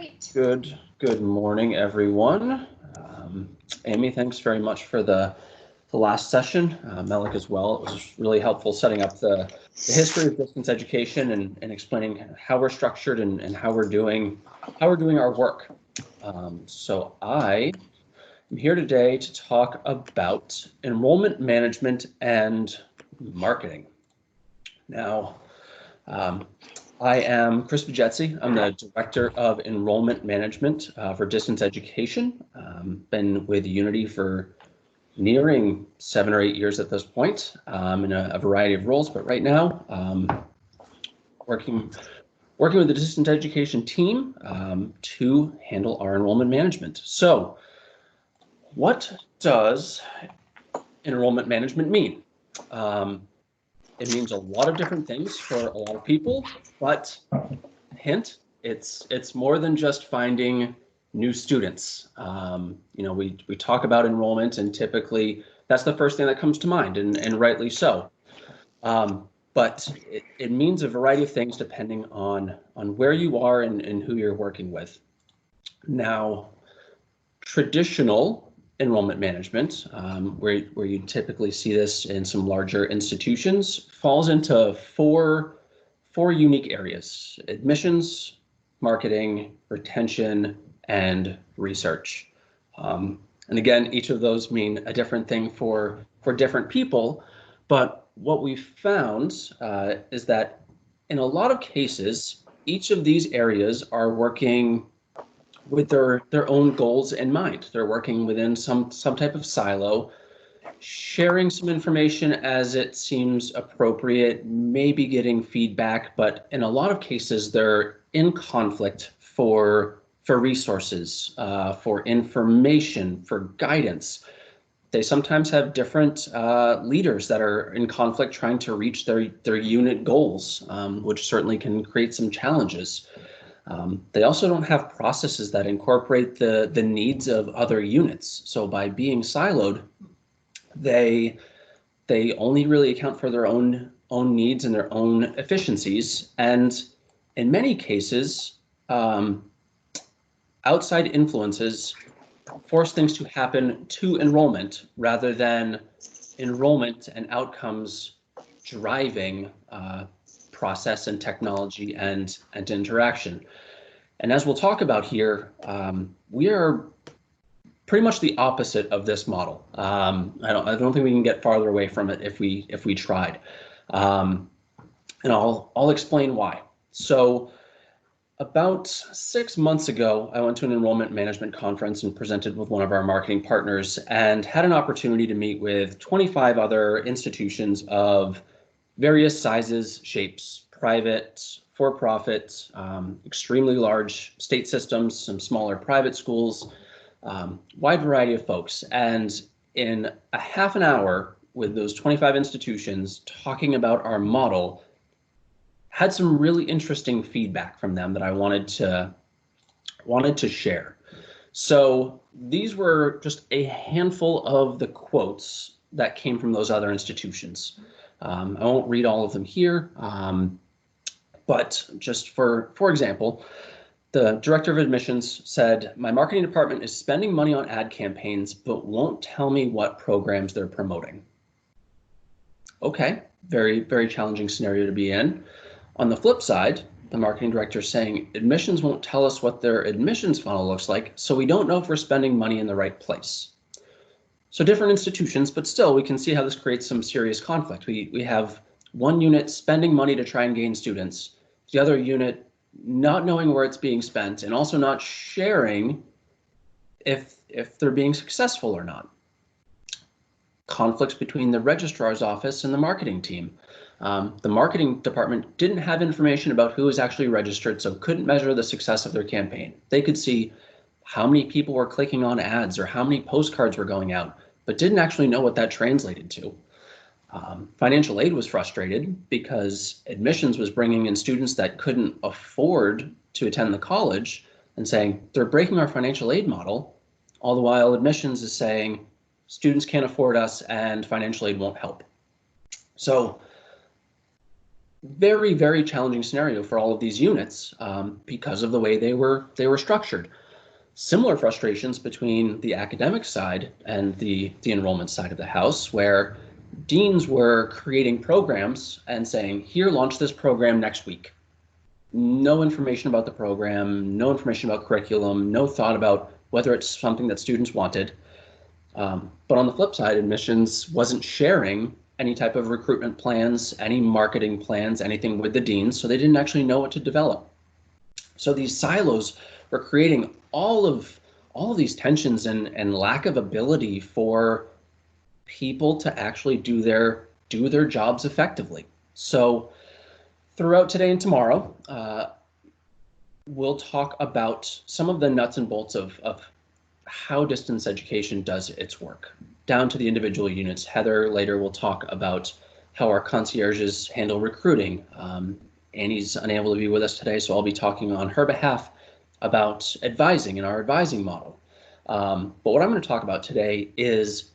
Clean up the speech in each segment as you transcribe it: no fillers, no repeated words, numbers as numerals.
Great. Good morning, everyone. Amy, thanks very much for the last session. Melik as well. It was really helpful setting up the history of distance education and explaining how we're structured and how we're doing our work. So I am here today to talk about enrollment management and marketing. Now, I am Chris Bajetzi. I'm the Director of Enrollment Management for Distance Education. Been with Unity for nearing 7 or 8 years at this point in a variety of roles, but right now working with the Distance Education team to handle our enrollment management. So what does enrollment management mean? It means a lot of different things for a lot of people, but hint, it's more than just finding new students. We talk about enrollment, and typically that's the first thing that comes to mind, and rightly so. But it means a variety of things depending on where you are and who you're working with. Now, traditional enrollment management, where you typically see this in some larger institutions, falls into four unique areas: admissions, marketing, retention, and research. And again, each of those mean a different thing for different people. But what we've found is that in a lot of cases, each of these areas are working with their own goals in mind. They're working within some type of silo, sharing some information as it seems appropriate, maybe getting feedback, but in a lot of cases they're in conflict for resources, for information, for guidance. They sometimes have different leaders that are in conflict trying to reach their unit goals, which certainly can create some challenges. They also don't have processes that incorporate the needs of other units. So by being siloed, they only really account for their own needs and their own efficiencies. And in many cases, outside influences force things to happen to enrollment rather than enrollment and outcomes driving process and technology and interaction. And as we'll talk about here, we are pretty much the opposite of this model. I don't think we can get farther away from it if we tried. And I'll explain why. So about 6 months ago, I went to an enrollment management conference and presented with one of our marketing partners and had an opportunity to meet with 25 other institutions of various sizes, shapes, private, for-profit, extremely large state systems, some smaller private schools, wide variety of folks. And in a half an hour with those 25 institutions talking about our model, had some really interesting feedback from them that I wanted to share. So these were just a handful of the quotes that came from those other institutions. I won't read all of them here, but just for example, the director of admissions said, "My marketing department is spending money on ad campaigns, but won't tell me what programs they're promoting." Okay, very, very challenging scenario to be in. On the flip side, the marketing director is saying, "Admissions won't tell us what their admissions funnel looks like, so we don't know if we're spending money in the right place." So different institutions, but still we can see how this creates some serious conflict. We have one unit spending money to try and gain students, the other unit not knowing where it's being spent and also not sharing if they're being successful or not. Conflicts between the registrar's office and the marketing team. The marketing department didn't have information about who was actually registered, so couldn't measure the success of their campaign. They could see how many people were clicking on ads or how many postcards were going out, but didn't actually know what that translated to. Financial aid was frustrated because admissions was bringing in students that couldn't afford to attend the college and saying, "They're breaking our financial aid model," all the while admissions is saying, "Students can't afford us and financial aid won't help." So very, very challenging scenario for all of these units because of the way they were structured. Similar frustrations between the academic side and the enrollment side of the house, where deans were creating programs and saying, here, launch this program next week. No information about the program, no information about curriculum, no thought about whether it's something that students wanted. But on the flip side, admissions wasn't sharing any type of recruitment plans, any marketing plans, anything with the deans, so they didn't actually know what to develop. So these silos were creating all of these tensions and lack of ability for people to actually do their jobs effectively. So throughout today and tomorrow, we'll talk about some of the nuts and bolts of how distance education does its work, down to the individual units. Heather later will talk about how our concierges handle recruiting. Annie's unable to be with us today, so I'll be talking on her behalf about advising and our advising model. But what I'm going to talk about today is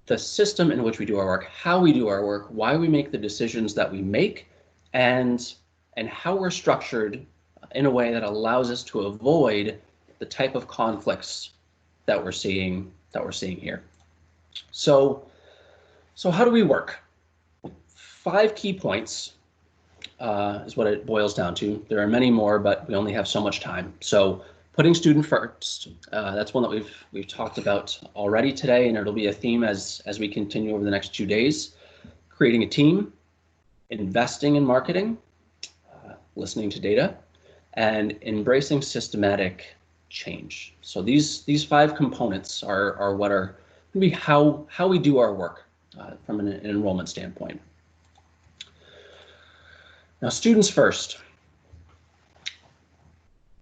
the system in which we do our work, how we do our work, why we make the decisions that we make, and how we're structured in a way that allows us to avoid the type of conflicts that we're seeing here. So how do we work? 5 key points is what it boils down to. There are many more, but we only have so much time. So putting student first, that's one that we've talked about already today, and it'll be a theme as we continue over the next 2 days. Creating a team, investing in marketing, listening to data, and embracing systematic change. So these 5 components are what are going to be how we do our work from an enrollment standpoint. Now, students first.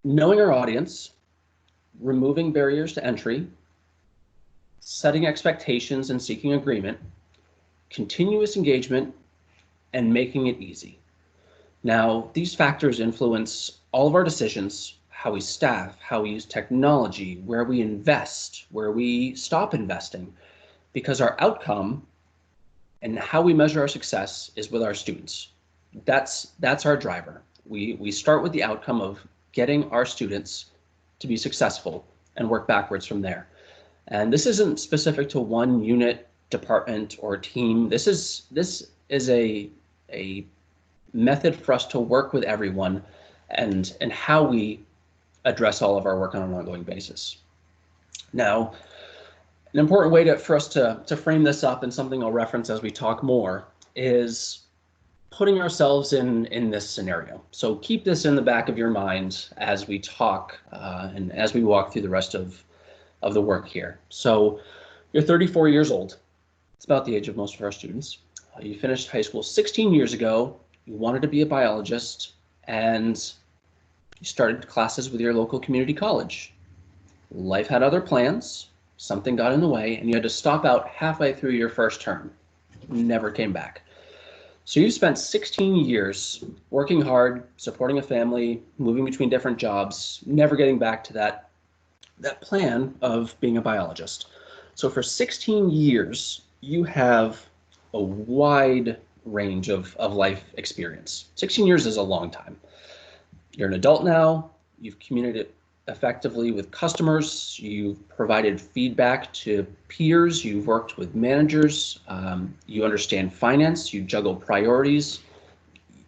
Knowing our audience, removing barriers to entry, setting expectations and seeking agreement, continuous engagement, and making it easy. Now, these factors influence all of our decisions, how we staff, how we use technology, where we invest, where we stop investing, because our outcome and how we measure our success is with our students. That's our driver. We start with the outcome of getting our students to be successful and work backwards from there. And this isn't specific to one unit, department, or team. This is a method for us to work with everyone and how we address all of our work on an ongoing basis. Now, an important way for us to frame this up, and something I'll reference as we talk more, is putting ourselves in this scenario. So keep this in the back of your mind as we talk and as we walk through the rest of the work here. So you're 34 years old. It's about the age of most of our students. You finished high school 16 years ago. You wanted to be a biologist, and you started classes with your local community college. Life had other plans. Something got in the way, and you had to stop out halfway through your first term. Never came back. So you've spent 16 years working hard, supporting a family, moving between different jobs, never getting back to that plan of being a biologist. So for 16 years, you have a wide range of life experience. 16 years is a long time. You're an adult now, you've communicated effectively with customers, you've provided feedback to peers, you've worked with managers, you understand finance, you juggle priorities,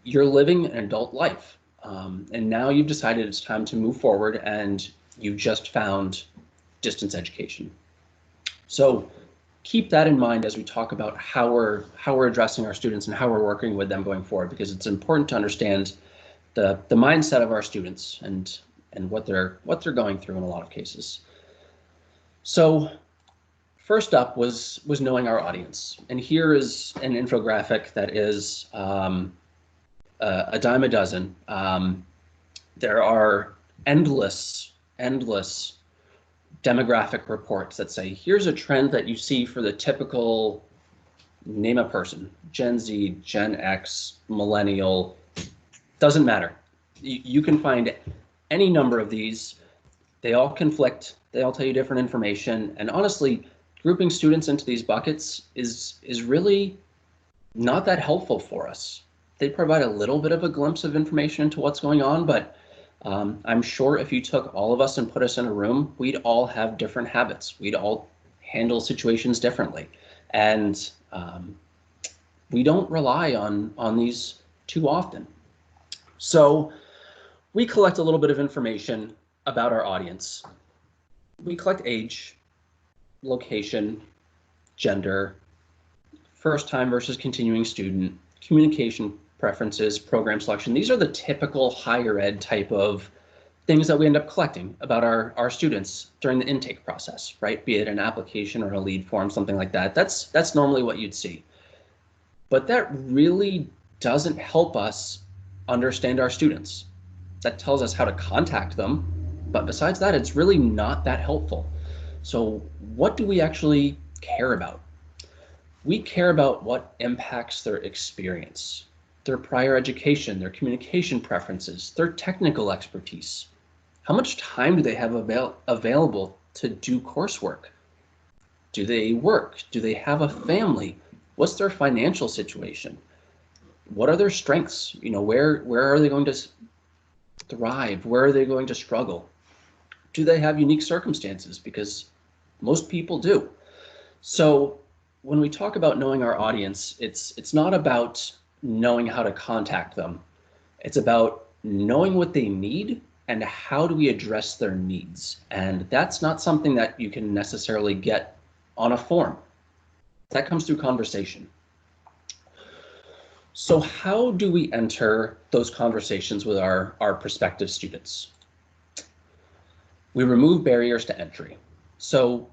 you're living an adult life. And now you've decided it's time to move forward, and you just found distance education. So keep that in mind as we talk about how we're addressing our students and how we're working with them going forward, because it's important to understand the mindset of our students and what they're going through in a lot of cases. So first up was knowing our audience. And here is an infographic that is a dime a dozen. There are endless demographic reports that say, here's a trend that you see for the typical, name a person, Gen Z, Gen X, millennial, doesn't matter. You can find any number of these. They all conflict. They all tell you different information. And honestly, grouping students into these buckets is really not that helpful for us. they provide a little bit of a glimpse of information into what's going on, but I'm sure if you took all of us and put us in a room, we'd all have different habits. We'd all handle situations differently. And we don't rely on these too often. So we collect a little bit of information about our audience. We collect age, location, gender, first time versus continuing student, communication preferences, program selection. These are the typical higher ed type of things that we end up collecting about our students during the intake process, right? Be it an application or a lead form, something like that. That's normally what you'd see. But that really doesn't help us understand our students. That tells us how to contact them, but besides that, it's really not that helpful. So what do we actually care about? We care about what impacts their experience, their prior education, their communication preferences, their technical expertise. How much time do they have available to do coursework? Do they work? Do they have a family? What's their financial situation? What are their strengths? Where are they going to thrive? Where are they going to struggle? Do they have unique circumstances? Because most people do. So when we talk about knowing our audience, it's not about knowing how to contact them. It's about knowing what they need and how do we address their needs. And that's not something that you can necessarily get on a form. That comes through conversation. So how do we enter those conversations with our prospective students? We remove barriers to entry. So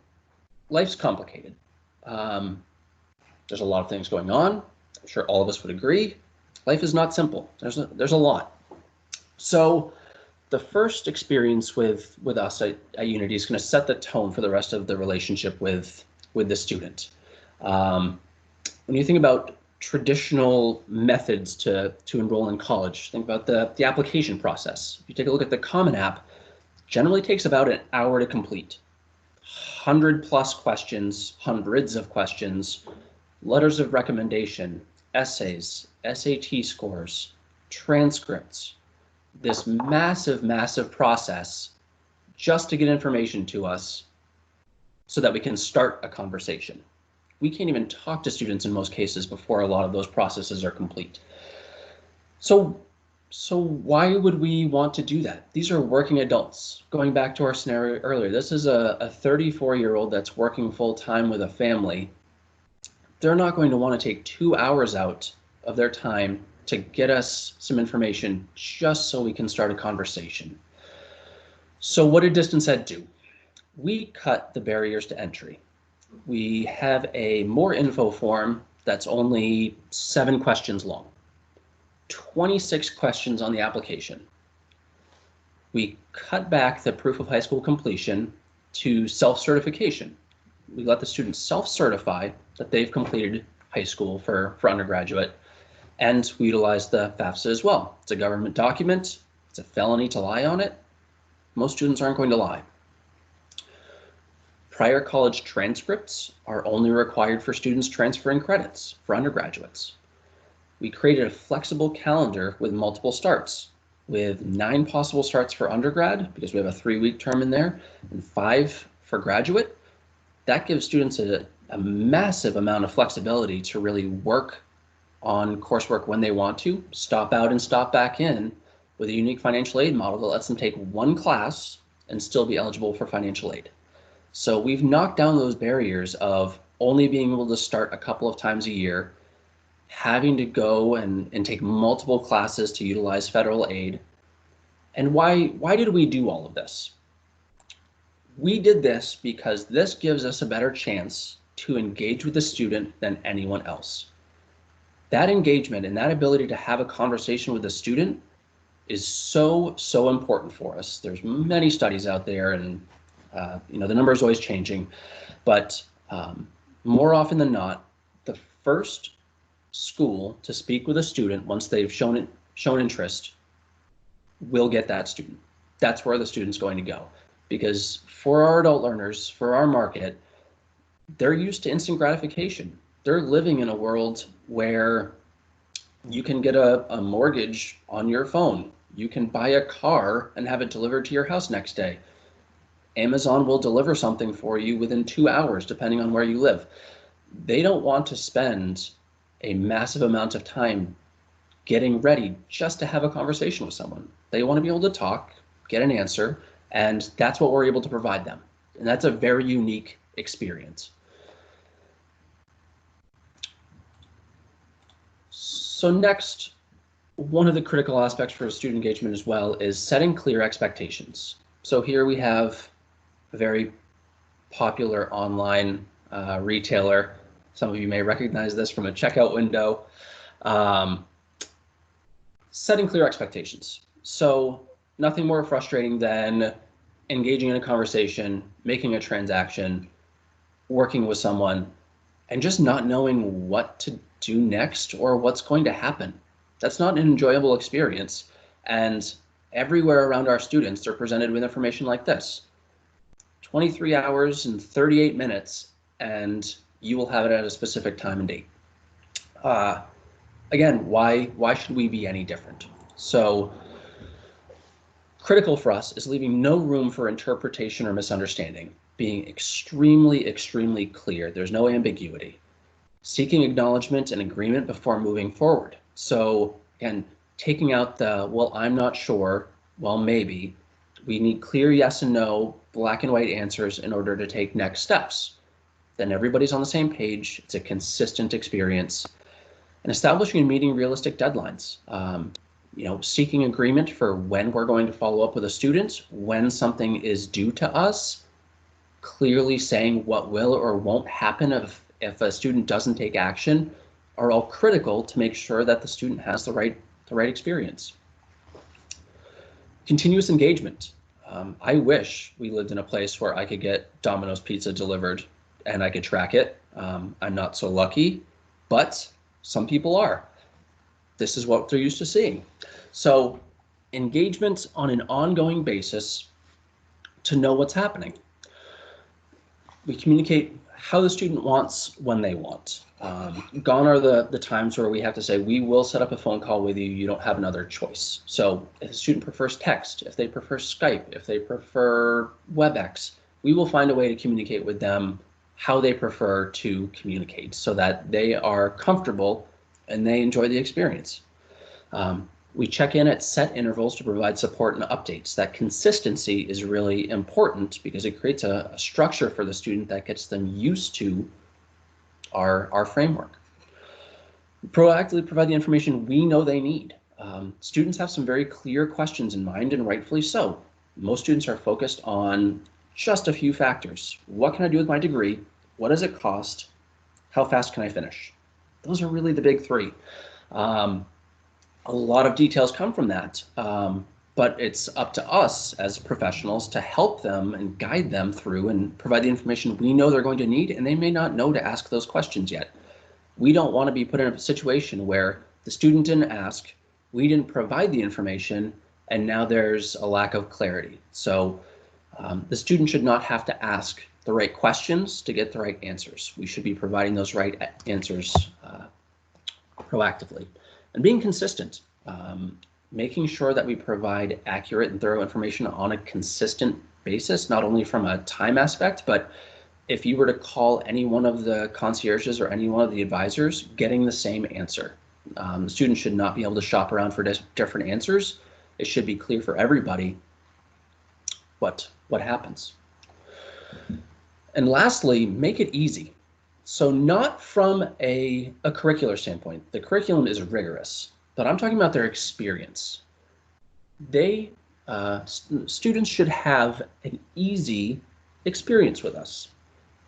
life's complicated. There's a lot of things going on. I'm sure all of us would agree. Life is not simple. There's a lot. So the first experience with us at Unity is going to set the tone for the rest of the relationship with the student. When you think about traditional methods to enroll in college, think about the application process. If you take a look at the Common App, generally takes about an hour to complete. 100+ questions, hundreds of questions, letters of recommendation, essays, SAT scores, transcripts, this massive process just to get information to us so that we can start a conversation. We can't even talk to students in most cases before a lot of those processes are complete. So why would we want to do that? These are working adults. Going back to our scenario earlier, this is a 34-year-old that's working full-time with a family. They're not going to want to take 2 hours out of their time to get us some information just so we can start a conversation. So what did Distance Ed do? We cut the barriers to entry. We have a more info form that's only 7 questions long, 26 questions on the application. We cut back the proof of high school completion to self-certification. We let the students self-certify that they've completed high school for undergraduate, and we utilize the FAFSA as well. It's a government document. It's a felony to lie on it. Most students aren't going to lie. Prior college transcripts are only required for students transferring credits for undergraduates. We created a flexible calendar with multiple starts, with 9 possible starts for undergrad, because we have a 3-week term in there, and 5 for graduate. That gives students a massive amount of flexibility to really work on coursework when they want to, stop out and stop back in with a unique financial aid model that lets them take 1 class and still be eligible for financial aid. So we've knocked down those barriers of only being able to start a couple of times a year, having to go and take multiple classes to utilize federal aid. And why did we do all of this? We did this because this gives us a better chance to engage with the student than anyone else. That engagement and that ability to have a conversation with the student is so important for us. There's many studies out there, and the number is always changing, but more often than not, the first school to speak with a student once they've shown interest will get that student. That's where the student's going to go, because for our adult learners, for our market, they're used to instant gratification. They're living in a world where You can get a mortgage on your phone. You can buy a car and have it delivered to your house next day. Amazon will deliver something for you within 2 hours, depending on where you live. They don't want to spend a massive amount of time getting ready just to have a conversation with someone. They want to be able to talk, get an answer, and that's what we're able to provide them. And that's a very unique experience. So next, one of the critical aspects for student engagement as well is setting clear expectations. So here we have a very popular online retailer. Some of you may recognize this from a checkout window. Setting clear expectations. So nothing more frustrating than engaging in a conversation, making a transaction, working with someone, and just not knowing what to do next or what's going to happen. That's not an enjoyable experience. And everywhere around our students, they're presented with information like this. 23 hours and 38 minutes, and you will have it at a specific time and date. Again, why should we be any different? So critical for us is leaving no room for interpretation or misunderstanding, being extremely, extremely clear. There's no ambiguity. Seeking acknowledgement and agreement before moving forward. So again, taking out the, well, I'm not sure, well, maybe. We need clear yes and no, black and white answers in order to take next steps. Then everybody's on the same page. It's a consistent experience. And establishing and meeting realistic deadlines. Seeking agreement for when we're going to follow up with a student, when something is due to us, clearly saying what will or won't happen if a student doesn't take action, are all critical to make sure that the student has the right experience. Continuous engagement. I wish we lived in a place where I could get Domino's pizza delivered and I could track it. I'm not so lucky, but some people are. This is what they're used to seeing. So engagement on an ongoing basis to know what's happening. We communicate how the student wants when they want. Gone are the times where we have to say, we will set up a phone call with you, you don't have another choice. So if a student prefers text, if they prefer Skype, if they prefer WebEx, we will find a way to communicate with them how they prefer to communicate so that they are comfortable and they enjoy the experience. We check in at set intervals to provide support and updates. That consistency is really important because it creates a structure for the student that gets them used to our framework. Proactively provide the information we know they need. Students have some very clear questions in mind, and rightfully so. Most students are focused on just a few factors. What can I do with my degree? What does it cost? How fast can I finish? Those are really the big three. A lot of details come from that, but it's up to us as professionals to help them and guide them through and provide the information we know they're going to need, and they may not know to ask those questions yet. We don't want to be put in a situation where the student didn't ask, we didn't provide the information, and now there's a lack of clarity. So the student should not have to ask the right questions to get the right answers. We should be providing those right answers proactively. And being consistent, making sure that we provide accurate and thorough information on a consistent basis, not only from a time aspect, but if you were to call any one of the concierges or any one of the advisors, getting the same answer. The student should not be able to shop around for different answers. It should be clear for everybody what happens. And lastly, make it easy. So not from a curricular standpoint. The curriculum is rigorous, but I'm talking about their experience. Students should have an easy experience with us.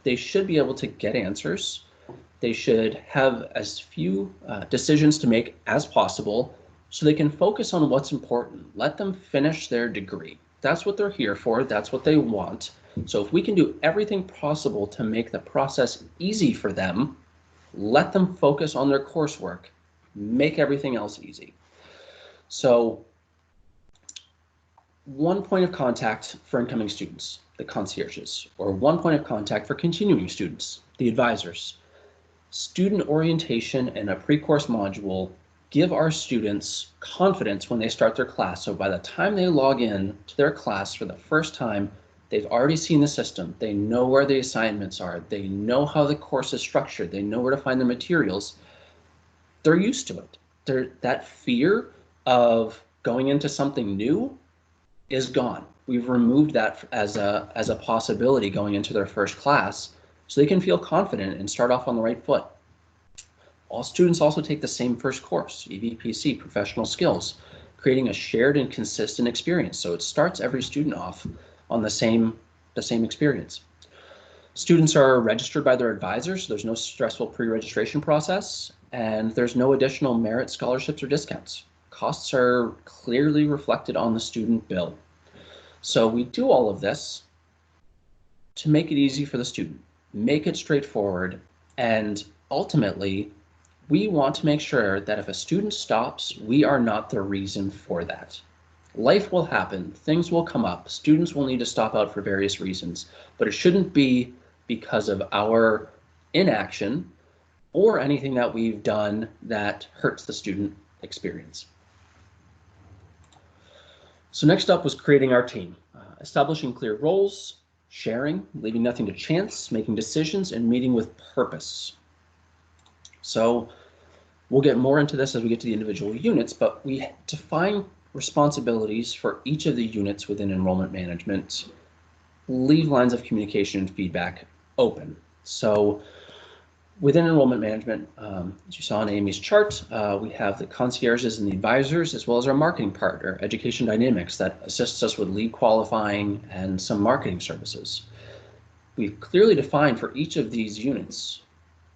They should be able to get answers. They should have as few decisions to make as possible so they can focus on what's important. Let them finish their degree. That's what they're here for. That's what they want. So if we can do everything possible to make the process easy for them, let them focus on their coursework, make everything else easy. So one point of contact for incoming students, the concierges, or one point of contact for continuing students, the advisors. Student orientation and a pre-course module give our students confidence when they start their class. So by the time they log in to their class for the first time, they've already seen the system. They know where the assignments are. They know how the course is structured. They know where to find the materials. They're used to it. That fear of going into something new is gone. We've removed that as a possibility going into their first class, so they can feel confident and start off on the right foot. All students also take the same first course, EVPC, professional skills, creating a shared and consistent experience. So it starts every student off on the same experience. Students are registered by their advisors, so there's no stressful pre-registration process, and there's no additional merit scholarships or discounts. Costs are clearly reflected on the student bill. So we do all of this to make it easy for the student, make it straightforward, and ultimately, we want to make sure that if a student stops, we are not the reason for that. Life will happen, things will come up, students will need to stop out for various reasons, but it shouldn't be because of our inaction or anything that we've done that hurts the student experience. So next up was creating our team, establishing clear roles, sharing, leaving nothing to chance, making decisions, and meeting with purpose. So we'll get more into this as we get to the individual units, but we define responsibilities for each of the units within enrollment management, leave lines of communication and feedback open. So within enrollment management, as you saw on Amy's chart, we have the concierges and the advisors, as well as our marketing partner, Education Dynamics, that assists us with lead qualifying and some marketing services. We've clearly defined for each of these units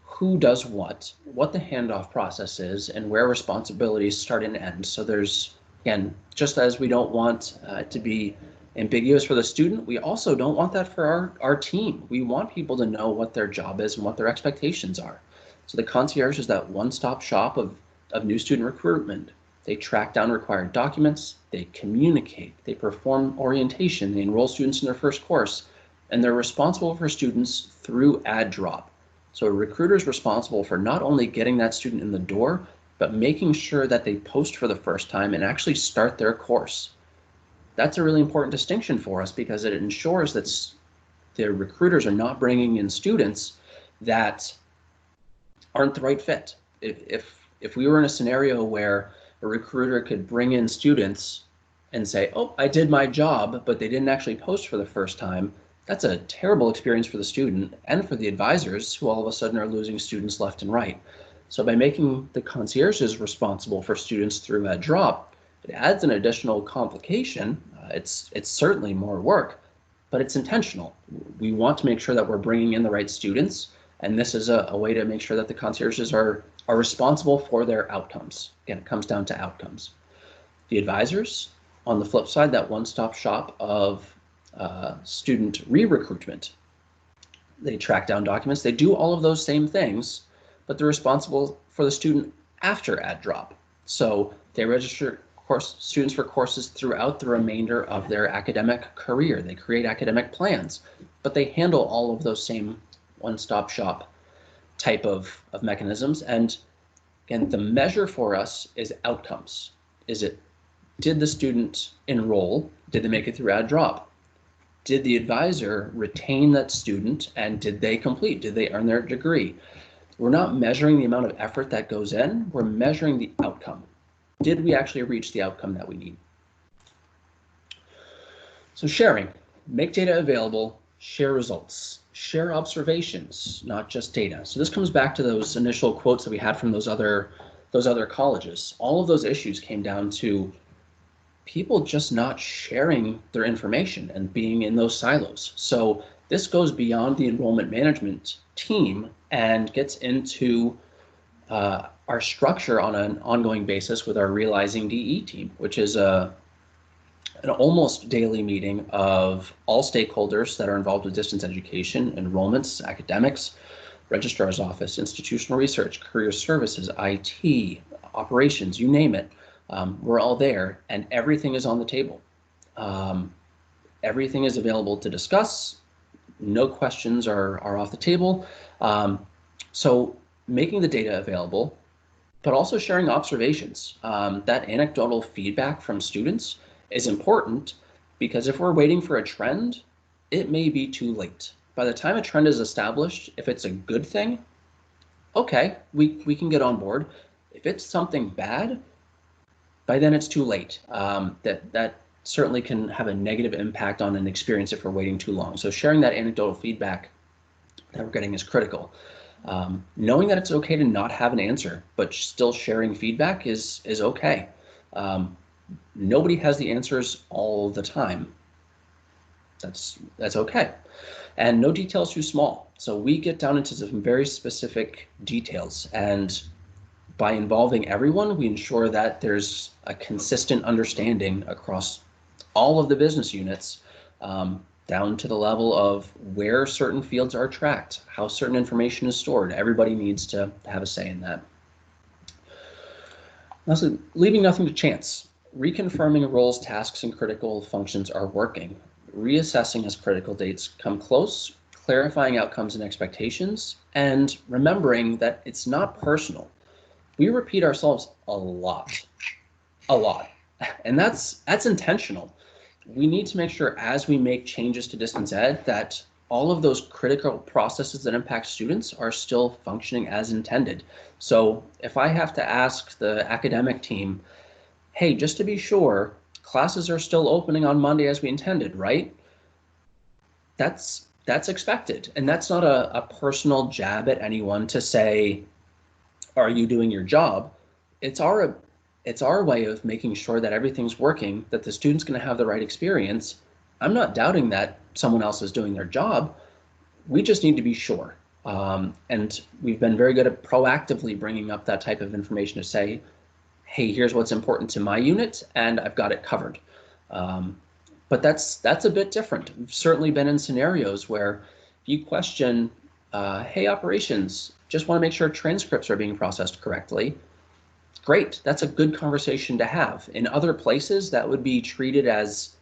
who does what the handoff process is, and where responsibilities start and end. So there's, again, just as we don't want it to be ambiguous for the student, we also don't want that for our team. We want people to know what their job is and what their expectations are. So the concierge is that one-stop shop of new student recruitment. They track down required documents, they communicate, they perform orientation, they enroll students in their first course, and they're responsible for students through add drop. So a recruiter is responsible for not only getting that student in the door, but making sure that they post for the first time and actually start their course. That's a really important distinction for us because it ensures that the recruiters are not bringing in students that aren't the right fit. If we were in a scenario where a recruiter could bring in students and say, oh, I did my job, but they didn't actually post for the first time, that's a terrible experience for the student and for the advisors, who all of a sudden are losing students left and right. So by making the concierges responsible for students through a drop, it adds an additional complication. It's certainly more work, but it's intentional. We want to make sure that we're bringing in the right students, and this is a way to make sure that the concierges are responsible for their outcomes. Again, it comes down to outcomes. The advisors, on the flip side, that one-stop shop of student re-recruitment. They track down documents, they do all of those same things, but they're responsible for the student after add drop. So they register students for courses throughout the remainder of their academic career. They create academic plans, but they handle all of those same one-stop shop type of mechanisms. And again, the measure for us is outcomes. Did the student enroll? Did they make it through add drop? Did the advisor retain that student, and did they complete? Did they earn their degree? We're not measuring the amount of effort that goes in, we're measuring the outcome. Did we actually reach the outcome that we need? So sharing, make data available, share results, share observations, not just data. So this comes back to those initial quotes that we had from those other colleges. All of those issues came down to people just not sharing their information and being in those silos. So this goes beyond the enrollment management team and gets into our structure on an ongoing basis with our Realizing DE team, which is an almost daily meeting of all stakeholders that are involved with distance education, enrollments, academics, registrar's office, institutional research, career services, IT, operations, you name it. We're all there, and everything is on the table. Everything is available to discuss. No questions are off the table. So making the data available, but also sharing observations. That anecdotal feedback from students is important because if we're waiting for a trend, it may be too late. By the time a trend is established, if it's a good thing, okay, we can get on board. If it's something bad, by then it's too late. That certainly can have a negative impact on an experience if we're waiting too long. So sharing that anecdotal feedback that we're getting is critical. Knowing that it's okay to not have an answer, but still sharing feedback is okay. Nobody has the answers all the time. That's okay. And no detail is too small. So we get down into some very specific details, and by involving everyone, we ensure that there's a consistent understanding across all of the business units, down to the level of where certain fields are tracked, how certain information is stored. Everybody needs to have a say in that. Also, leaving nothing to chance. Reconfirming roles, tasks, and critical functions are working. Reassessing as critical dates come close, clarifying outcomes and expectations, and remembering that it's not personal. We repeat ourselves a lot, and that's intentional. We need to make sure as we make changes to distance ed that all of those critical processes that impact students are still functioning as intended. So if I have to ask the academic team, hey, just to be sure, classes are still opening on Monday as we intended, right? That's expected. And that's not a personal jab at anyone to say, are you doing your job? It's our way of making sure that everything's working, that the student's going to have the right experience. I'm not doubting that someone else is doing their job. We just need to be sure. And we've been very good at proactively bringing up that type of information to say, hey, here's what's important to my unit, and I've got it covered. But that's a bit different. We've certainly been in scenarios where you question, hey, operations, just want to make sure transcripts are being processed correctly. Great, that's a good conversation to have. In other places, that would be treated as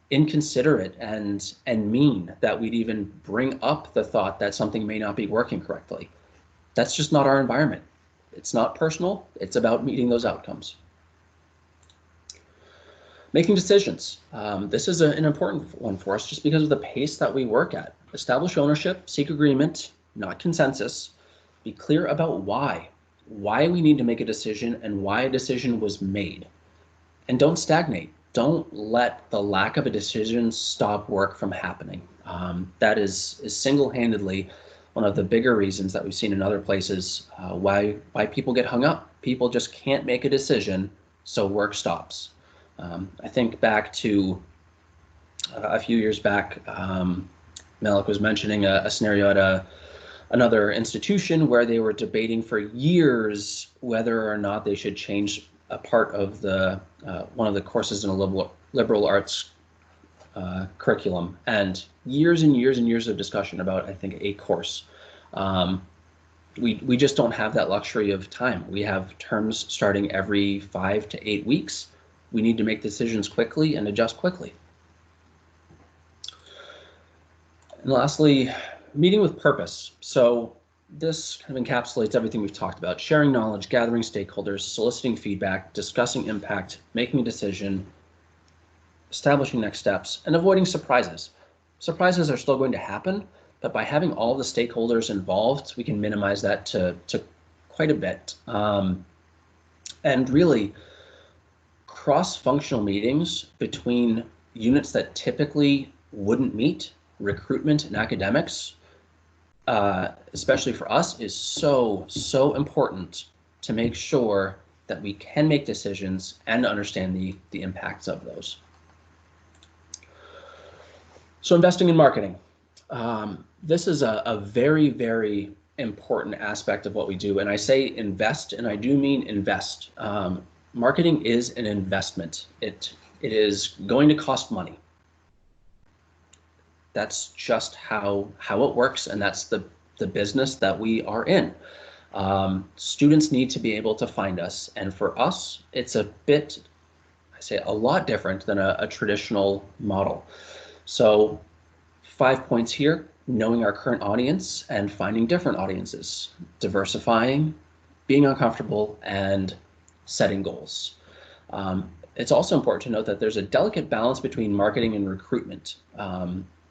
inconsiderate and mean, that we'd even bring up the thought that something may not be working correctly. That's just not our environment. It's not personal, it's about meeting those outcomes. Making decisions. This is an important one for us just because of the pace that we work at. Establish ownership, seek agreement, not consensus. Be clear about why we need to make a decision and why a decision was made. And don't stagnate. Don't let the lack of a decision stop work from happening. That is single-handedly one of the bigger reasons that we've seen in other places why people get hung up. People just can't make a decision, so work stops. I think back to a few years back, Malik was mentioning a scenario at another institution where they were debating for years whether or not they should change a part of the one of the courses in a liberal arts curriculum, and years and years and years of discussion about, I think, a course. We just don't have that luxury of time. We have terms starting every 5 to 8 weeks. We need to make decisions quickly and adjust quickly. And lastly, meeting with purpose. So this kind of encapsulates everything we've talked about: sharing knowledge, gathering stakeholders, soliciting feedback, discussing impact, making a decision, establishing next steps, and avoiding surprises. Surprises are still going to happen, but by having all the stakeholders involved, we can minimize that to quite a bit. And really, cross-functional meetings between units that typically wouldn't meet, recruitment and academics, especially for us, is so important to make sure that we can make decisions and understand the impacts of those. So investing in marketing. This is a very, very important aspect of what we do. And I say invest, and I do mean invest. Marketing is an investment. It is going to cost money. That's just how it works, and that's the business that we are in. Students need to be able to find us, and for us, it's a bit, I say, a lot different than a traditional model. So 5 points here: knowing our current audience and finding different audiences, diversifying, being uncomfortable, and setting goals. It's also important to note that there's a delicate balance between marketing and recruitment.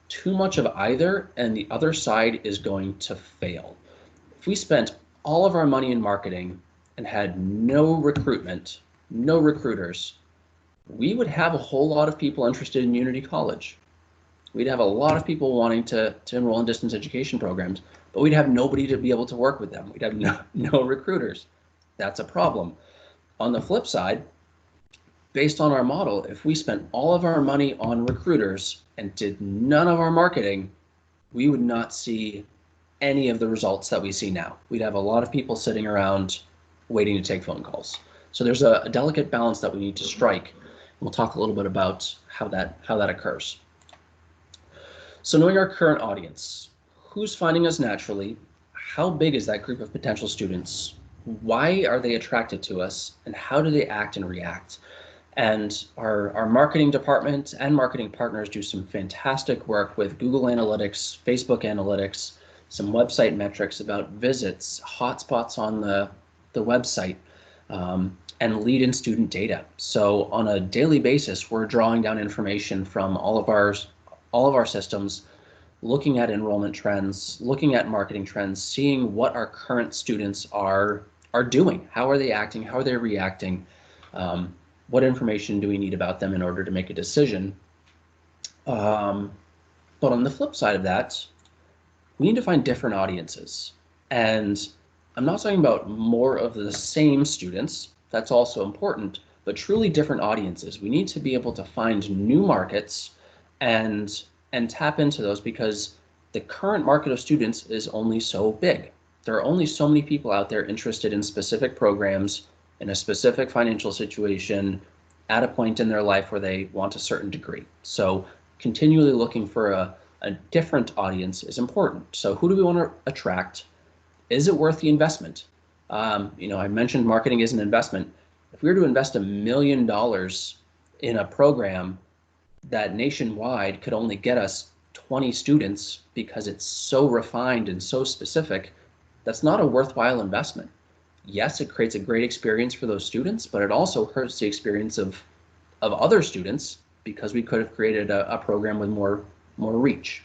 Too much of either, and the other side is going to fail. If we spent all of our money in marketing and had no recruitment, no recruiters, we would have a whole lot of people interested in Unity College. We'd have a lot of people wanting to enroll in distance education programs, but we'd have nobody to be able to work with them. We'd have no recruiters. That's a problem. On the flip side, based on our model, if we spent all of our money on recruiters and did none of our marketing, we would not see any of the results that we see now. We'd have a lot of people sitting around waiting to take phone calls. So there's a delicate balance that we need to strike. We'll talk a little bit about how that occurs. So knowing our current audience, who's finding us naturally, how big is that group of potential students, why are they attracted to us, and how do they act and react? And our marketing department and marketing partners do some fantastic work with Google Analytics, Facebook Analytics, some website metrics about visits, hotspots on the website, and lead in student data. So on a daily basis, we're drawing down information from all of our systems, looking at enrollment trends, looking at marketing trends, seeing what our current students are doing. How are they acting? How are they reacting? What information do we need about them in order to make a decision? But on the flip side of that, we need to find different audiences. And I'm not talking about more of the same students. That's also important, but truly different audiences. We need to be able to find new markets and tap into those, because the current market of students is only so big. There are only so many people out there interested in specific programs in a specific financial situation at a point in their life where they want a certain degree. So continually looking for a different audience is important. So who do we want to attract? Is it worth the investment? I mentioned marketing is an investment. If we were to invest $1 million in a program that nationwide could only get us 20 students because it's so refined and so specific, that's not a worthwhile investment. Yes, it creates a great experience for those students, but it also hurts the experience of other students because we could have created a program with more reach.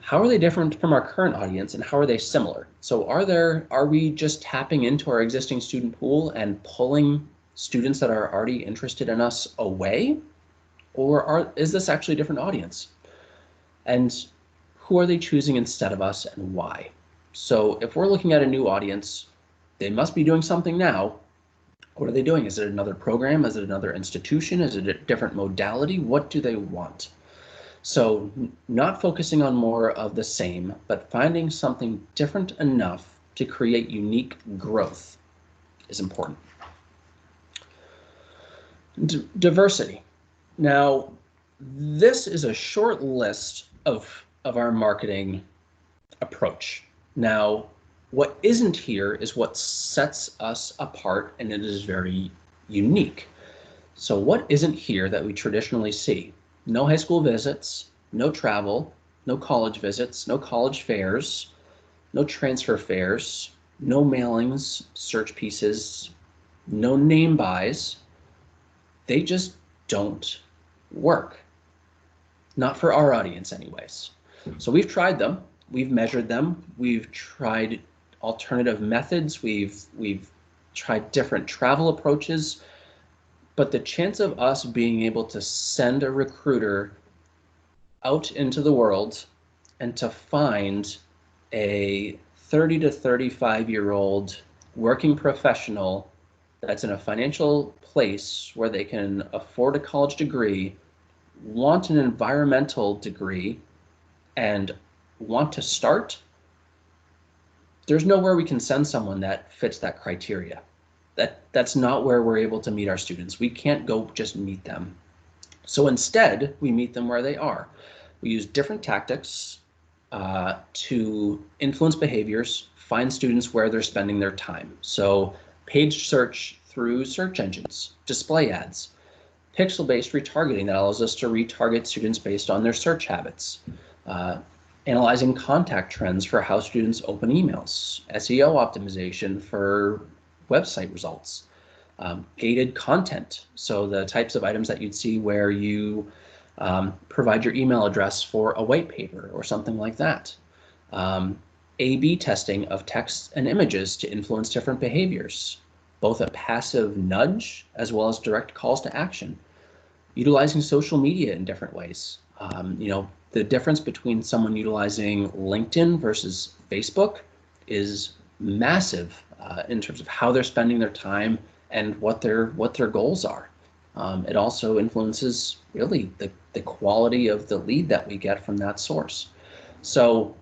How are they different from our current audience, and how are they similar? So are we just tapping into our existing student pool and pulling students that are already interested in us away? Or is this actually a different audience? And who are they choosing instead of us, and why? So if we're looking at a new audience, they must be doing something now. What are they doing? Is it another program? Is it another institution? Is it a different modality? What do they want? So not focusing on more of the same, but finding something different enough to create unique growth is important. Diversity. Now, this is a short list of our marketing approach. Now, what isn't here is what sets us apart, and it is very unique. So what isn't here that we traditionally see? No high school visits, no travel, no college visits, no college fairs, no transfer fairs, no mailings, search pieces, no name buys. They just don't work. Not for our audience anyways. So we've tried them, we've measured them, we've tried alternative methods, we've tried different travel approaches, but the chance of us being able to send a recruiter out into the world and to find a 30 to 35-year-old working professional that's in a financial place where they can afford a college degree, want an environmental degree, and want to start, there's nowhere we can send someone that fits that criteria. That's not where we're able to meet our students. We can't go just meet them. So instead, we meet them where they are. We use different tactics to influence behaviors, find students where they're spending their time. So page search through search engines, display ads, pixel-based retargeting that allows us to retarget students based on their search habits, analyzing contact trends for how students open emails, SEO optimization for website results, gated content. So the types of items that you'd see where you provide your email address for a white paper or something like that. A/B testing of text and images to influence different behaviors, both a passive nudge as well as direct calls to action. Utilizing social media in different ways. The difference between someone utilizing LinkedIn versus Facebook is massive in terms of how they're spending their time and what their goals are. It also influences really the quality of the lead that we get from that source. So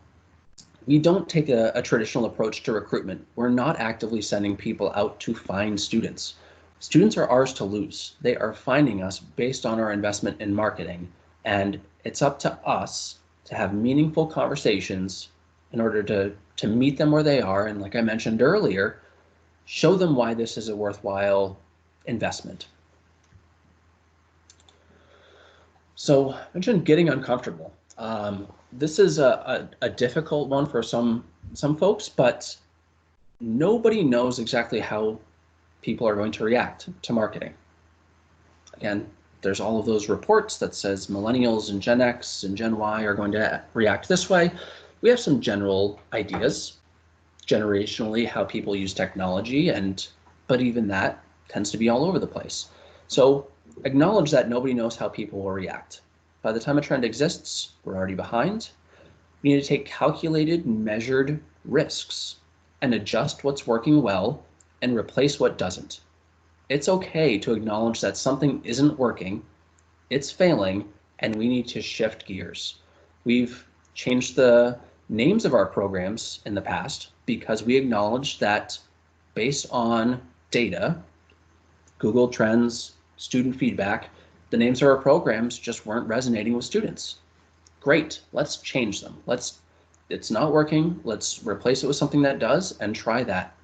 we don't take a traditional approach to recruitment. We're not actively sending people out to find students. Students are ours to lose. They are finding us based on our investment in marketing, and it's up to us to have meaningful conversations in order to meet them where they are, and like I mentioned earlier, show them why this is a worthwhile investment. So I mentioned getting uncomfortable. This is a difficult one for some folks, but nobody knows exactly how people are going to react to marketing. Again, there's all of those reports that says millennials and Gen X and Gen Y are going to react this way. We have some general ideas, generationally, how people use technology, but even that tends to be all over the place. So acknowledge that nobody knows how people will react. By the time a trend exists, we're already behind. We need to take calculated, measured risks and adjust what's working well and replace what doesn't. It's okay to acknowledge that something isn't working, it's failing, and we need to shift gears. We've changed the names of our programs in the past because we acknowledge that based on data, Google Trends, student feedback, the names of our programs just weren't resonating with students. Great, let's change them. It's not working, let's replace it with something that does and try that.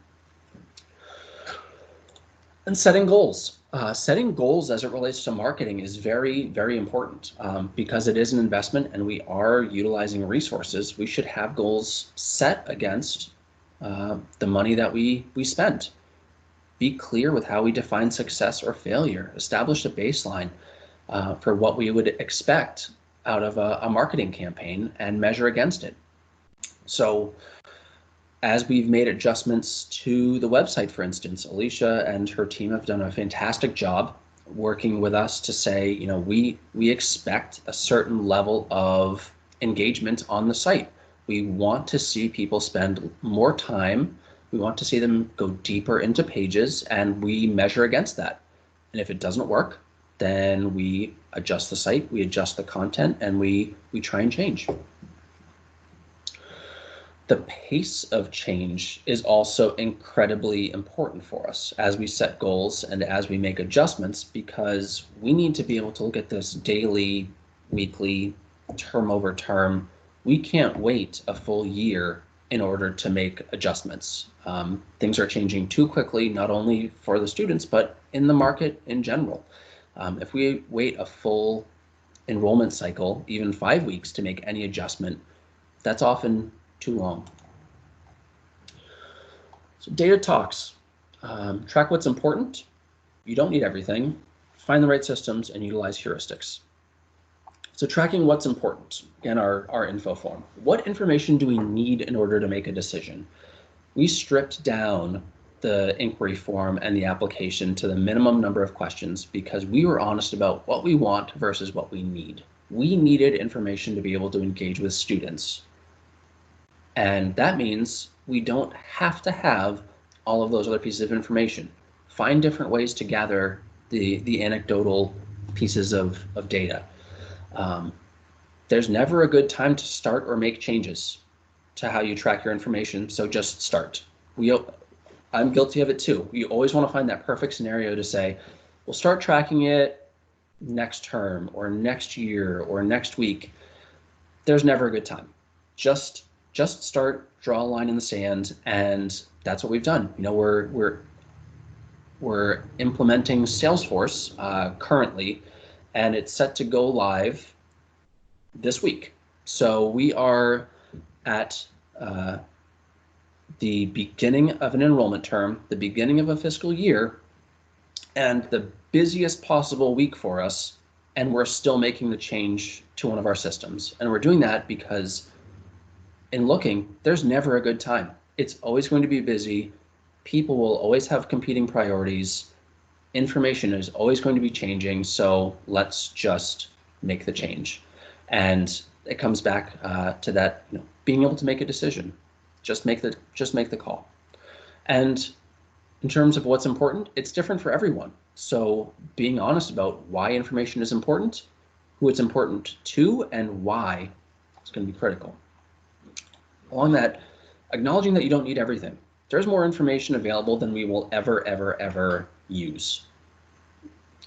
And setting goals. Setting goals as it relates to marketing is very, very important because it is an investment and we are utilizing resources. We should have goals set against the money that we spend. Be clear with how we define success or failure. Establish a baseline for what we would expect out of a marketing campaign and measure against it. So as we've made adjustments to the website, for instance, Alicia and her team have done a fantastic job working with us to say, we expect a certain level of engagement on the site. We want to see people spend more time. We want to see them go deeper into pages, and we measure against that. And if it doesn't work, then we adjust the site, we adjust the content, and we try and change. The pace of change is also incredibly important for us as we set goals and as we make adjustments, because we need to be able to look at this daily, weekly, term over term. We can't wait a full year in order to make adjustments. Things are changing too quickly, not only for the students, but in the market in general. If we wait a full enrollment cycle, even 5 weeks to make any adjustment, that's often too long. So data talks. Track what's important. You don't need everything. Find the right systems and utilize heuristics. So tracking what's important, again, our info form. What information do we need in order to make a decision? We stripped down the inquiry form and the application to the minimum number of questions because we were honest about what we want versus what we need. We needed information to be able to engage with students. And that means we don't have to have all of those other pieces of information. Find different ways to gather the anecdotal pieces of data. There's never a good time to start or make changes to how you track your information, so just start. I'm guilty of it too. You always want to find that perfect scenario to say, we'll start tracking it next term or next year or next week. There's never a good time. Just start, draw a line in the sand, and that's what we've done. We're implementing Salesforce currently, and it's set to go live this week. So we are at the beginning of an enrollment term, the beginning of a fiscal year, and the busiest possible week for us, and we're still making the change to one of our systems. And we're doing that because in looking, there's never a good time. It's always going to be busy. People will always have competing priorities. Information is always going to be changing. So let's just make the change. And it comes back to that, being able to make a decision. Just make the call. And in terms of what's important, it's different for everyone. So being honest about why information is important, who it's important to, and why is going to be critical. Along that, acknowledging that you don't need everything. There's more information available than we will ever use.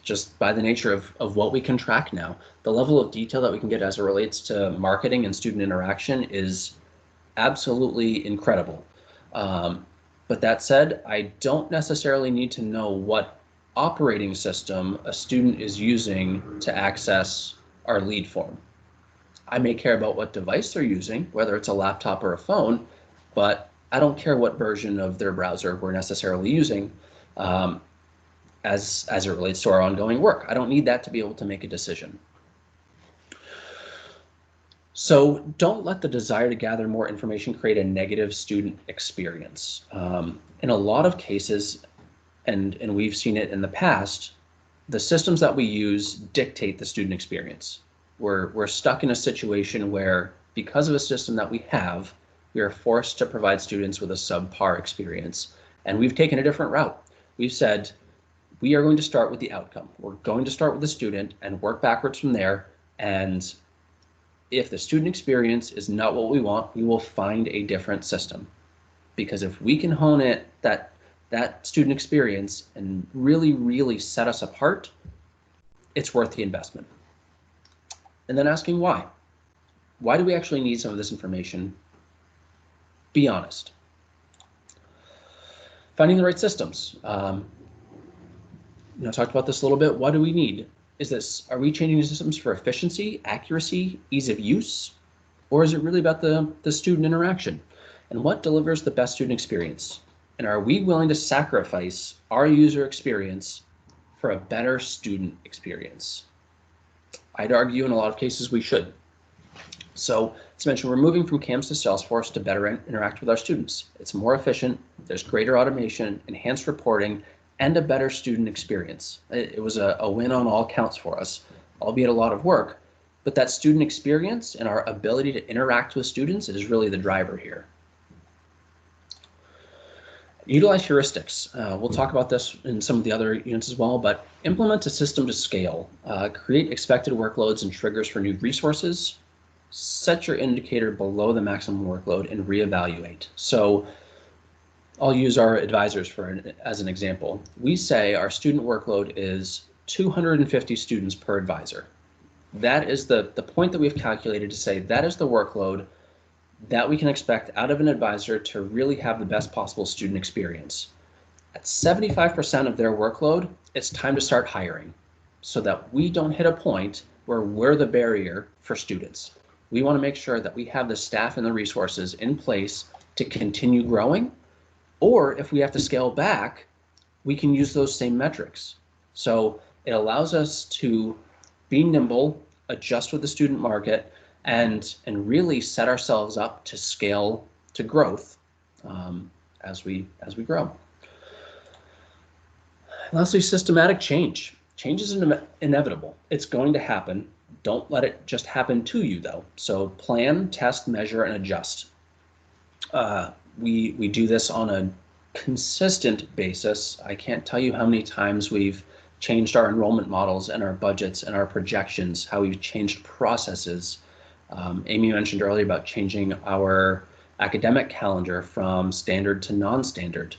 Just by the nature of what we can track now. The level of detail that we can get as it relates to marketing and student interaction is absolutely incredible. But that said, I don't necessarily need to know what operating system a student is using to access our lead form. I may care about what device they're using, whether it's a laptop or a phone, but I don't care what version of their browser we're necessarily using as it relates to our ongoing work. I don't need that to be able to make a decision. So don't let the desire to gather more information create a negative student experience. In a lot of cases, and we've seen it in the past, the systems that we use dictate the student experience. We're stuck in a situation where, because of a system that we have, we are forced to provide students with a subpar experience. And we've taken a different route. We've said, we are going to start with the outcome. We're going to start with the student and work backwards from there. And if the student experience is not what we want, we will find a different system. Because if we can hone it, that student experience, and really set us apart, it's worth the investment. And then asking why. Why do we actually need some of this information? Be honest. Finding the right systems. Talked about this a little bit. What do we need? Are we changing systems for efficiency, accuracy, ease of use? Or is it really about the student interaction? And what delivers the best student experience? And are we willing to sacrifice our user experience for a better student experience? I'd argue in a lot of cases we should. So as mentioned, we're moving from CAMS to Salesforce to better interact with our students. It's more efficient, there's greater automation, enhanced reporting, and a better student experience. It was a win on all counts for us, albeit a lot of work, but that student experience and our ability to interact with students is really the driver here. Utilize heuristics. We'll talk about this in some of the other units as well, but implement a system to scale. Create expected workloads and triggers for new resources. Set your indicator below the maximum workload and reevaluate. So I'll use our advisors as an example. We say our student workload is 250 students per advisor. That is the point that we've calculated to say that is the workload that we can expect out of an advisor to really have the best possible student experience. At 75% of their workload, it's time to start hiring so that we don't hit a point where we're the barrier for students. We want to make sure that we have the staff and the resources in place to continue growing, or if we have to scale back, we can use those same metrics. So it allows us to be nimble, adjust with the student market, and really set ourselves up to scale to growth as we grow. Lastly, systematic change. Change is inevitable. It's going to happen. Don't let it just happen to you, though. So plan, test, measure, and adjust. We do this on a consistent basis. I can't tell you how many times we've changed our enrollment models and our budgets and our projections, how we've changed processes. Amy mentioned earlier about changing our academic calendar from standard to non-standard.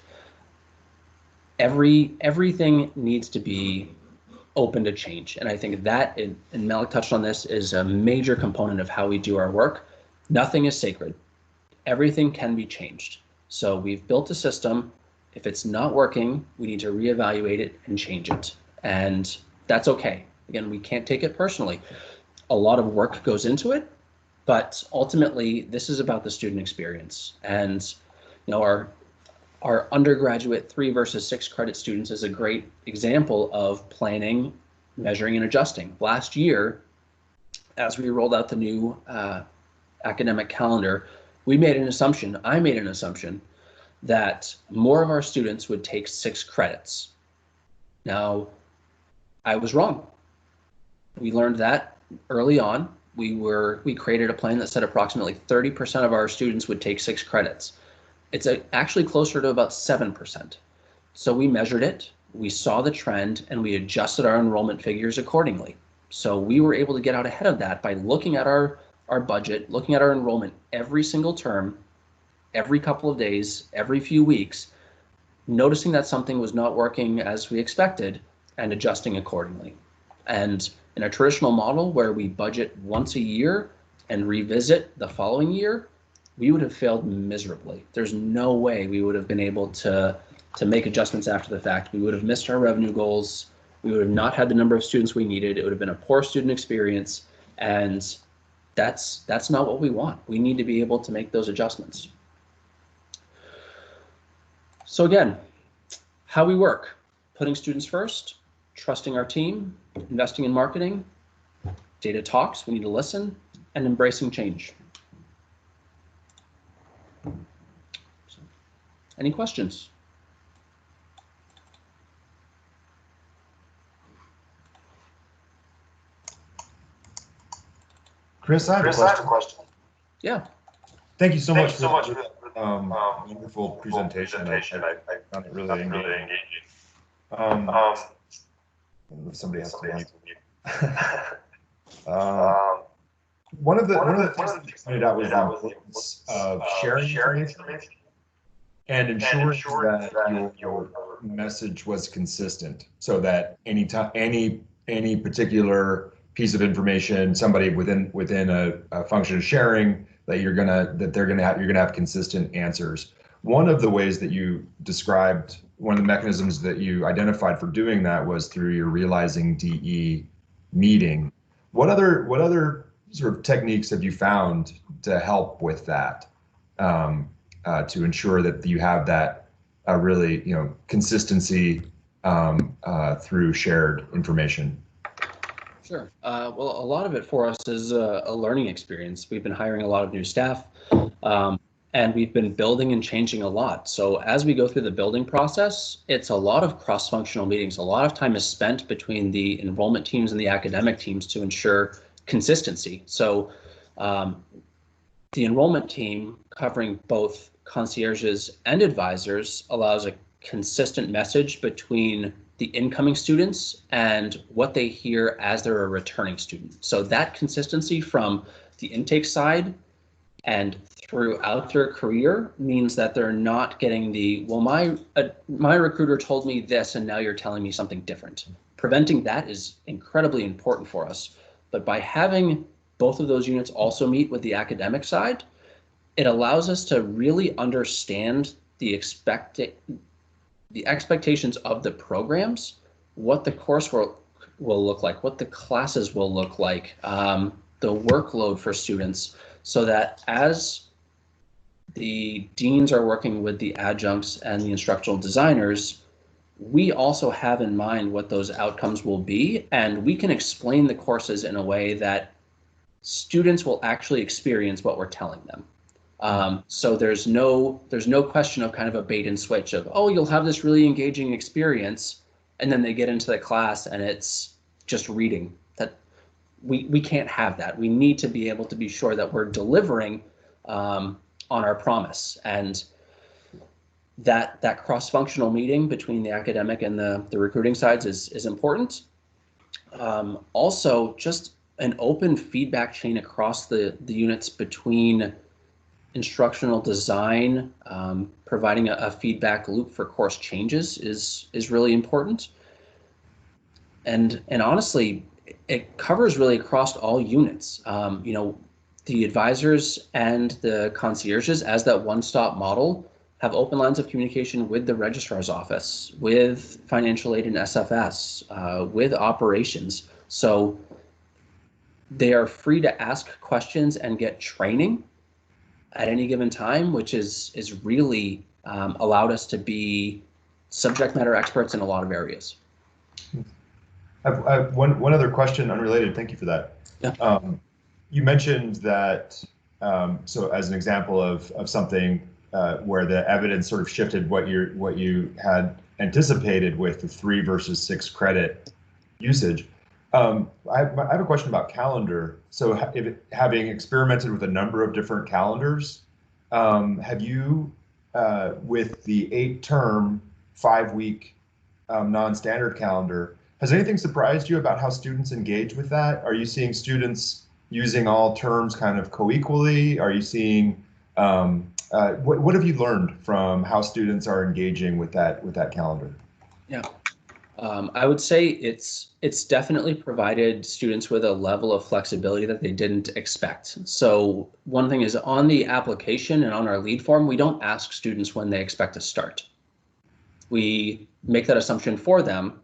Everything needs to be open to change. And I think that, and Malik touched on this, is a major component of how we do our work. Nothing is sacred. Everything can be changed. So we've built a system. If it's not working, we need to reevaluate it and change it. And that's okay. Again, we can't take it personally. A lot of work goes into it. But ultimately, this is about the student experience. And our undergraduate 3 versus 6 credit students is a great example of planning, measuring, and adjusting. Last year, as we rolled out the new academic calendar, I made an assumption that more of our students would take 6 credits. Now, I was wrong. We learned that early on. We created a plan that said approximately 30% of our students would take 6 credits. It's actually closer to about 7%. So we measured it, we saw the trend, and we adjusted our enrollment figures accordingly. So we were able to get out ahead of that by looking at our budget, looking at our enrollment every single term, every couple of days, every few weeks, noticing that something was not working as we expected, and adjusting accordingly. And in a traditional model where we budget once a year and revisit the following year, we would have failed miserably. There's no way we would have been able to make adjustments after the fact. We would have missed our revenue goals. We would have not had the number of students we needed. It would have been a poor student experience, and that's not what we want. We need to be able to make those adjustments. So again, how we work: putting students first, trusting our team, investing in marketing, data talks, we need to listen, and embracing change. Any questions? Chris, I have a question. Yeah. Thank you so much for the wonderful presentation. I found it really engaging. If somebody has to mute. One of the things that you pointed out was the importance of sharing information and ensuring that your message was consistent, so that any particular piece of information, somebody within a function of sharing, that you're gonna have consistent answers. One of the ways that you described, one of the mechanisms that you identified for doing that was through your Realizing DE meeting. What other sort of techniques have you found to help with that, to ensure that you have that really consistency through shared information? Sure. Well, a lot of it for us is a learning experience. We've been hiring a lot of new staff, and we've been building and changing a lot. So as we go through the building process, it's a lot of cross-functional meetings. A lot of time is spent between the enrollment teams and the academic teams to ensure consistency. So the enrollment team, covering both concierges and advisors, allows a consistent message between the incoming students and what they hear as they're a returning student. So that consistency from the intake side and throughout their career means that they're not getting the, well, my recruiter told me this and now you're telling me something different. Preventing that is incredibly important for us. But by having both of those units also meet with the academic side, it allows us to really understand the expectations of the programs, what the coursework will look like, what the classes will look like, the workload for students, so that as the deans are working with the adjuncts and the instructional designers, we also have in mind what those outcomes will be, and we can explain the courses in a way that students will actually experience what we're telling them. So there's no question of kind of a bait and switch of, oh, you'll have this really engaging experience, and then they get into the class and it's just reading. That we can't have that. We need to be able to be sure that we're delivering on our promise, and that cross-functional meeting between the academic and the recruiting sides is important. Also, just an open feedback chain across the units between instructional design, providing a feedback loop for course changes is really important. And honestly, it covers really across all units. The advisors and the concierges, as that one-stop model, have open lines of communication with the registrar's office, with financial aid and SFS, with operations. So They are free to ask questions and get training at any given time, which is really allowed us to be subject matter experts in a lot of areas. I have one other question, unrelated. Thank you for that. Yeah. You mentioned that, so as an example of something where the evidence sort of shifted what you had anticipated with the 3 versus 6 credit usage. I have a question about calendar. So having experimented with a number of different calendars, have you, with the 8-term, 5-week non-standard calendar, has anything surprised you about how students engage with that? Are you seeing students using all terms kind of co-equally? Are you seeing, what have you learned from how students are engaging with that calendar? Yeah. I would say it's definitely provided students with a level of flexibility that they didn't expect. So one thing is, on the application and on our lead form, we don't ask students when they expect to start. We make that assumption for them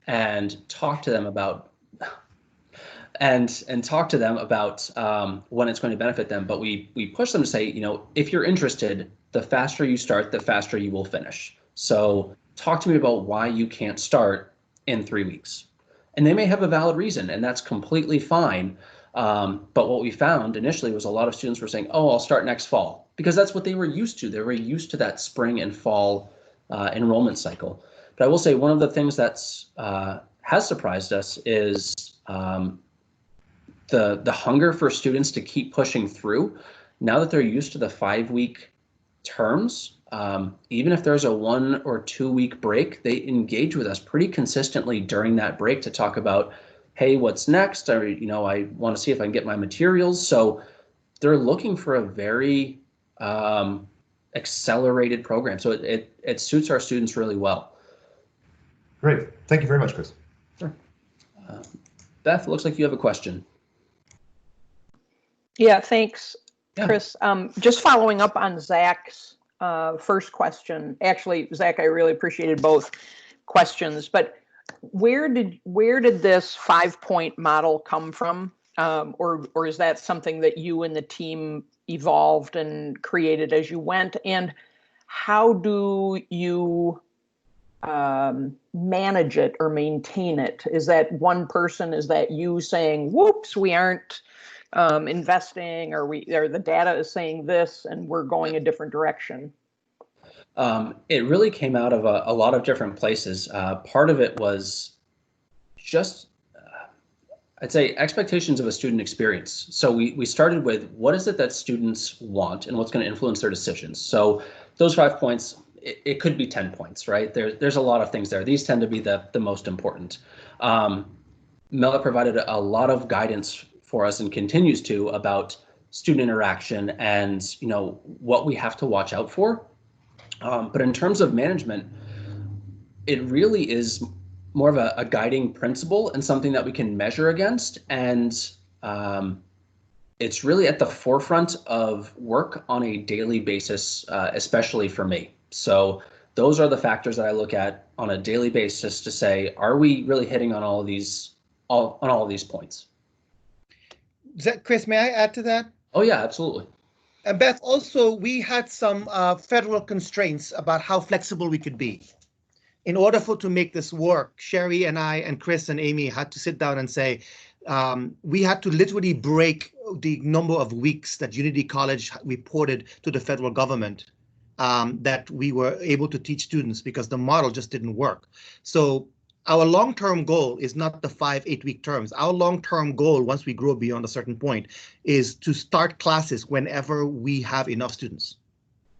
and talk to them about talk to them about when it's going to benefit them. But we push them to say, if you're interested, the faster you start, the faster you will finish. So talk to me about why you can't start in 3 weeks. And they may have a valid reason, and that's completely fine. But what we found initially was a lot of students were saying, oh, I'll start next fall, because that's what they were used to. They were used to that spring and fall enrollment cycle. But I will say one of the things that's has surprised us is the hunger for students to keep pushing through. Now that they're used to the 5-week terms, even if there's a 1 or 2 week break, they engage with us pretty consistently during that break to talk about, hey, what's next? Or, I want to see if I can get my materials. So they're looking for a very accelerated program. So it suits our students really well. Great. Thank you very much, Chris. Sure. Beth, it looks like you have a question. Yeah, thanks, Chris. Just following up on Zach's first question. Actually, Zach, I really appreciated both questions, but where did this 5-point model come from? Or is that something that you and the team evolved and created as you went? And how do you manage it or maintain it? Is that one person? Is that you saying, whoops, we aren't investing, or the data is saying this and we're going a different direction? It really came out of a lot of different places. Part of it was just, I'd say, expectations of a student experience. So we started with, what is it that students want and what's going to influence their decisions? So those 5 points, it could be 10 points, right? There's a lot of things there. These tend to be the most important. Mela provided a lot of guidance for us and continues to about student interaction and what we have to watch out for. But in terms of management, it really is more of a guiding principle and something that we can measure against. And it's really at the forefront of work on a daily basis, especially for me. So those are the factors that I look at on a daily basis to say, are we really hitting on all of these points? Chris, may I add to that? Oh yeah, absolutely. And Beth, also, we had some federal constraints about how flexible we could be. In order to make this work, Sherry and I and Chris and Amy had to sit down and say, we had to literally break the number of weeks that Unity College reported to the federal government that we were able to teach students, because the model just didn't work. So our long-term goal is not the 5-8-week terms. Our long-term goal, once we grow beyond a certain point, is to start classes whenever we have enough students.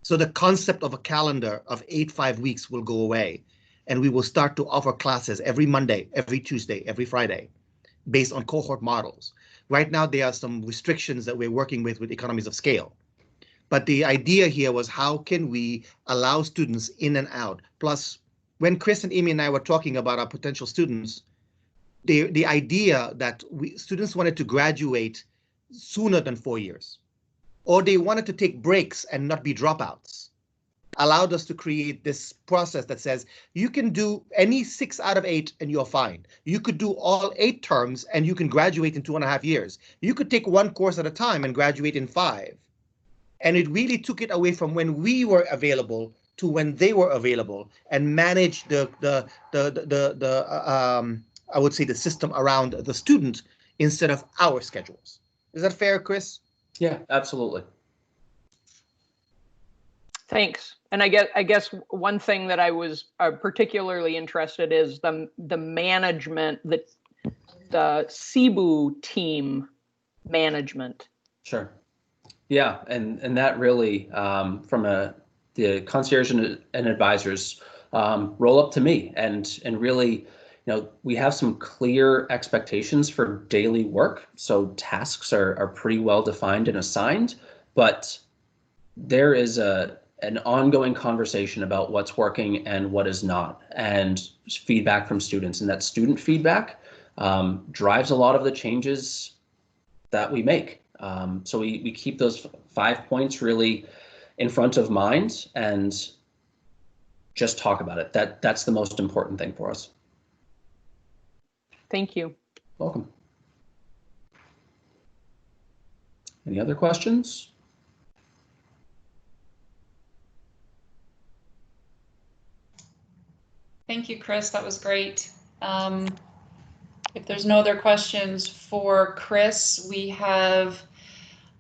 So the concept of a calendar of 8 5-weeks will go away, and we will start to offer classes every Monday, every Tuesday, every Friday, based on cohort models. Right now, there are some restrictions that we're working with economies of scale. But the idea here was, how can we allow students in and out? Plus, when Chris and Amy and I were talking about our potential students, the idea that students wanted to graduate sooner than 4 years, or they wanted to take breaks and not be dropouts. allowed us to create this process that says you can do any 6 out of 8 and you're fine. You could do all 8 terms and you can graduate in 2.5 years. You could take one course at a time and graduate in 5. And it really took it away from when we were available to when they were available, and manage I would say the system around the student instead of our schedules. Is that fair, Chris? Yeah, absolutely. Thanks. And I guess one thing that I was particularly interested is the management, the Cebu team management. Sure. Yeah, and that really from the concierge and advisors roll up to me and really, we have some clear expectations for daily work. So tasks are pretty well defined and assigned, but there is an ongoing conversation about what's working and what is not, and feedback from students. And that student feedback drives a lot of the changes that we make. So we keep those 5 points really in front of mind and just talk about it. That's the most important thing for us. Thank you. Welcome. Any other questions? Thank you, Chris. That was great. If there's no other questions for Chris, we have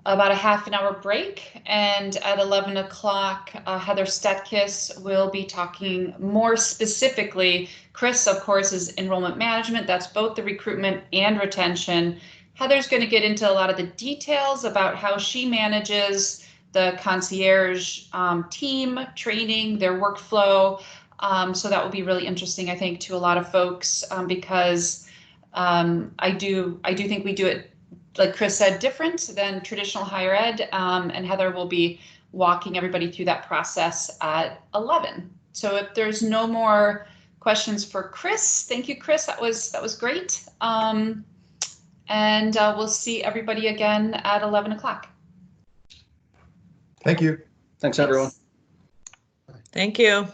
about a half an hour break, and at 11 o'clock, Heather Stetkis will be talking more specifically. Chris, of course, is enrollment management. That's both the recruitment and retention. Heather's going to get into a lot of the details about how she manages the concierge team training, their workflow. So that will be really interesting, I think, to a lot of folks, because I do think we do it, like Chris said, different than traditional higher ed, and Heather will be walking everybody through that process at 11. So if there's no more questions for Chris, thank you, Chris. That was great. And we'll see everybody again at 11 o'clock. Thank you. Thanks, everyone. Thank you.